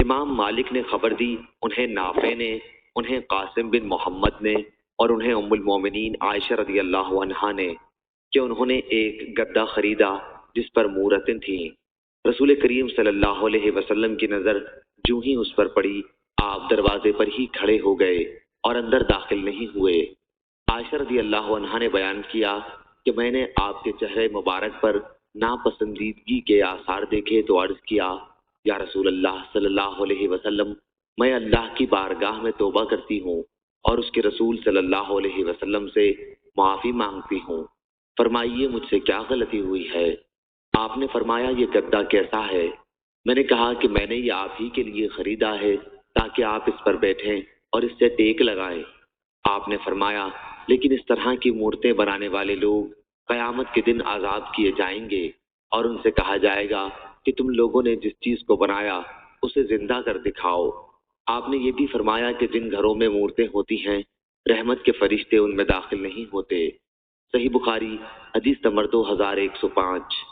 امام مالک نے خبر دی، انہیں نافع نے، انہیں قاسم بن محمد نے اور انہیں ام المومنین عائشہ رضی اللہ عنہا نے کہ انہوں نے ایک گدا خریدا جس پر مورتیں تھیں۔ رسول کریم صلی اللہ علیہ وسلم کی نظر جو ہی اس پر پڑی، آپ دروازے پر ہی کھڑے ہو گئے اور اندر داخل نہیں ہوئے۔ عائشہ رضی اللہ عنہا نے بیان کیا کہ میں نے آپ کے چہرے مبارک پر ناپسندیدگی کے آثار دیکھے تو عرض کیا، یا رسول اللہ صلی اللہ علیہ وسلم، میں اللہ کی بارگاہ میں توبہ کرتی ہوں اور اس کے رسول صلی اللہ علیہ وسلم سے معافی مانگتی ہوں، فرمائیے مجھ سے کیا غلطی ہوئی ہے؟ آپ نے فرمایا یہ گدا کیسا ہے؟ میں نے کہا کہ میں نے یہ آپ ہی کے لیے خریدا ہے تاکہ آپ اس پر بیٹھیں اور اس سے ٹیک لگائیں۔ آپ نے فرمایا لیکن اس طرح کی مورتیں بنانے والے لوگ قیامت کے دن عذاب کیے جائیں گے اور ان سے کہا جائے گا کہ تم لوگوں نے جس چیز کو بنایا اسے زندہ کر دکھاؤ۔ آپ نے یہ بھی فرمایا کہ جن گھروں میں مورتیں ہوتی ہیں رحمت کے فرشتے ان میں داخل نہیں ہوتے۔ صحیح بخاری حدیث نمبر 2105۔